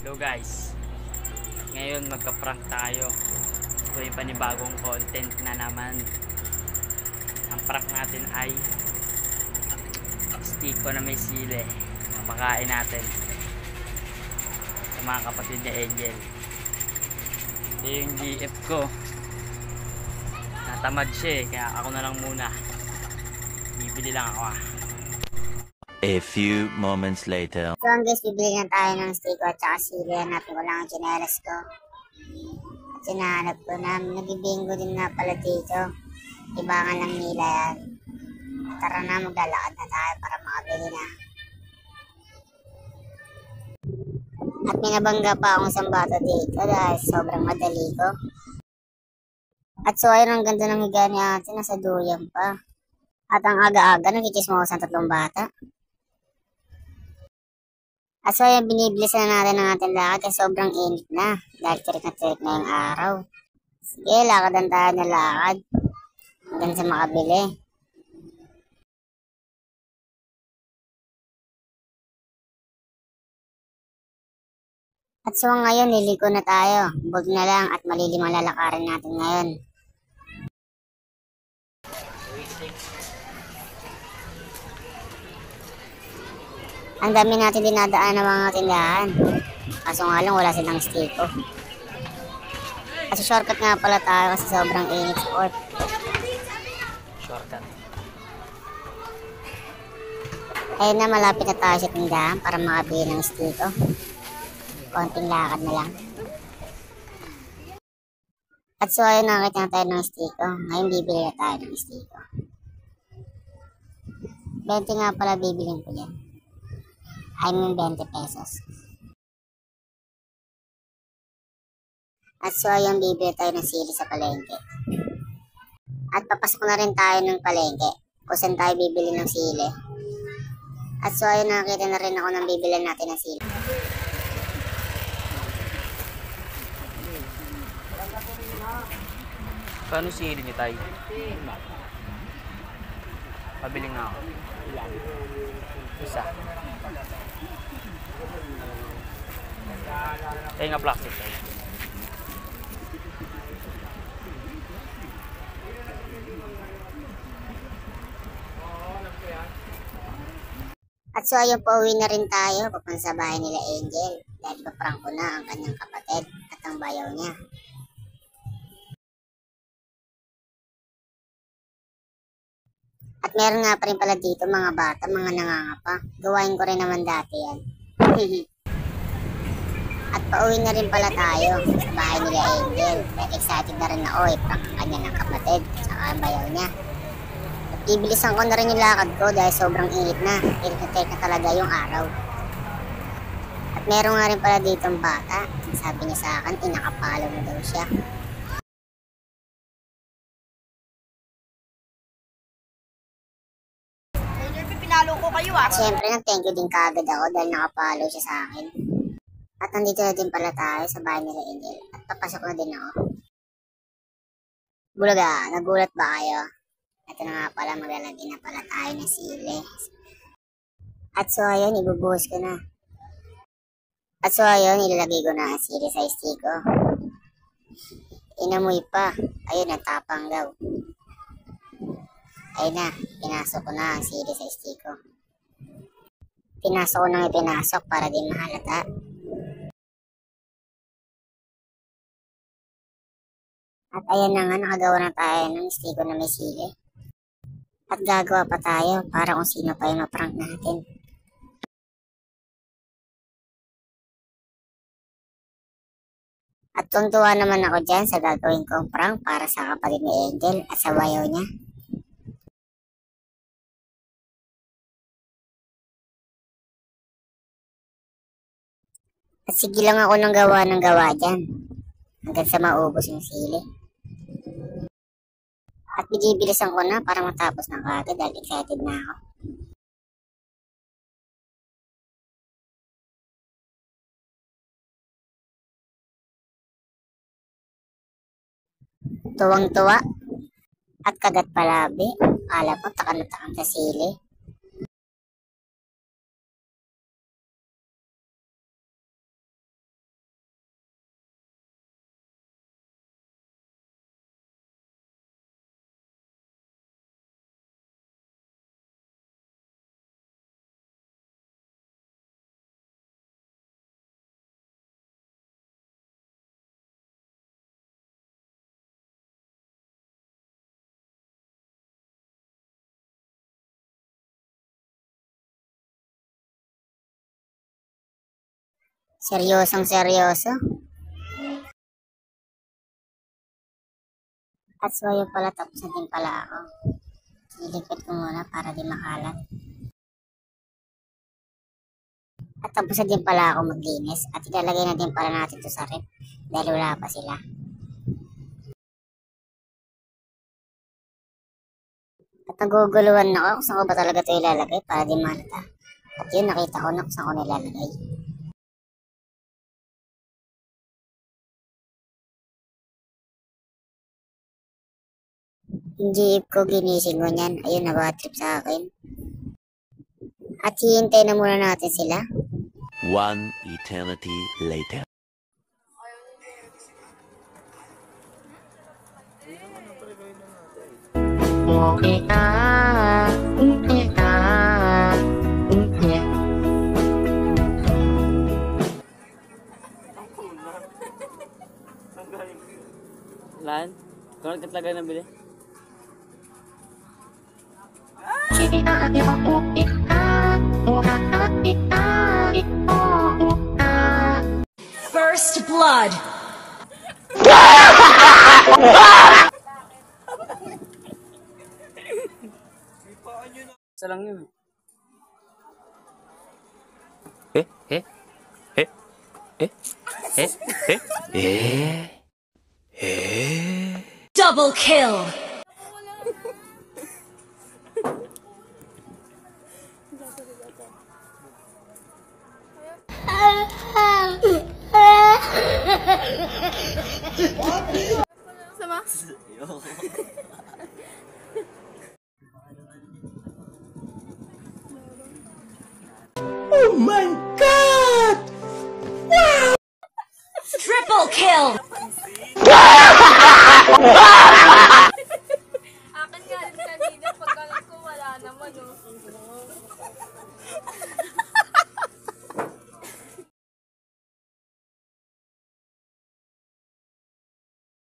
Hello guys, ngayon magka-prank tayo. Ito yung panibagong content na naman. Ang prank natin ay stiko na may sili. Pakain natin sa mga kapatid ni Angel. Ito yung GF ko. Natamad siya eh, kaya ako na lang muna. Bibili lang ako A few moments later. So guys, bibili na tayo ng stiko at saka sili. Hanapin ko lang ang chinelas ko. At sinahanap ko na. Nagibingo din nga pala dito. Ibangan lang nila yan. Tara na, maglalakad na tayo para makabili na. At may nabangga pa akong sambato dito dahil sobrang madali ko. At so ayun, ang ganda ng higa ni ate, nasa duyan pa. At ang aga-aga, nagkikismosan tatlong bata. At so ayan, binibilis na natin ang ating lakad kasi sobrang init na. Dahil tirik na yung araw. Sige, lakadan tayo na lakad. Hanggang sa makabili. At so ngayon, liliko na tayo. Huwag na lang at malilim ang lalakarin natin ngayon. Ang dami natin dinadaan ng mga tindahan. Kaso nga lang wala silang stiko. Kasi shortcut nga pala tayo kasi sobrang init sport. shortcut. Ayun na, malapit na tayo sa tindahan para makabili ng stiko. Konting lakad na lang. At so ayun, nakita na tayo ng stiko. Ngayon bibili na tayo ng stiko. 20 nga pala bibilin ko yan. I mean 20 pesos. At so ayun, bibili tayo ng sili sa palengke. At papasok na rin tayo ng palengke kung saan tayo bibili ng sili. At so ayun, nakakita na rin ako ng bibili natin ng sili. Paano sili niyo tayo? Pabili nga ako. Isa. Tayo nga plastic tayo. At so ayun, pauwi na rin tayo papunta sa bahay nila Angel. Dahil paprank ko na ang kanyang kapatid at ang bayaw niya. At meron nga pa rin pala dito mga bata, mga nangangapa. Gawain ko rin naman dati yan. At pauwi na rin pala tayo sa bahay nila Angel. Dahil excited na rin ako prank ang kanya ng kapatid at saka ang bayaw niya. At ibilisan ko na rin yung lakad ko dahil sobrang init na. Tirik na talaga yung araw. At meron nga rin pala dito ang bata. Sabi niya sa akin, inakapalo na daw siya. Pinalo ko kayo At syempre, nag-thank you din kaagad ako dahil nakapalo siya sa akin. At nandito na din pala tayo sa bahay nila Angel. At papasok na din ako. Bulaga, nagulat ba kayo? Ito na nga pala, maglalagay na pala tayo ng sili. At so ayun, ibubuhos ko na. At so ayun, ilalagay ko na ang sili sa stiko. Inamoy pa. Ayun, natapang daw. Ayun na, pinasok ko na ang sili sa stiko. Pinasok ko nang ipinasok para di mahalata. At ayan na nga, nakagawa na tayo ng stiko na may sili. At gagawa pa tayo para kung sino pa yung maprank natin. At tuntua naman ako dyan sa gagawin kong prank para sa kapatid ni Angel at sa bayaw niya. At sige lang ako ng gawa dyan. Hanggang sa maubos yung sili. At bibilisan ko na para matapos na kagad dahil excited na ako. Tuwang-tuwa. At kagat palabi. Akala ko takan na takan sa sili. Seryosong seryoso. At so yun pala, tapos na din pala ako. Iligpit ko muna para di makalat. At tapos na din pala ako maglinis. At ilalagay na din pala natin ito sa rep. Dahil wala pa sila. At naguguluhan na ako kung saan ko ba talaga ito ilalagay para di malata. At yun, nakita ko na kung saan ko nilalagay. Yung jeep ko, ginising ko niyan. Ayun, nabatrip sa akin. At hihintay na muna natin sila. One eternity later. Lan? Kung ka talaga nabili? First blood. Isa lang yun. Double kill. Sama? Triple kill.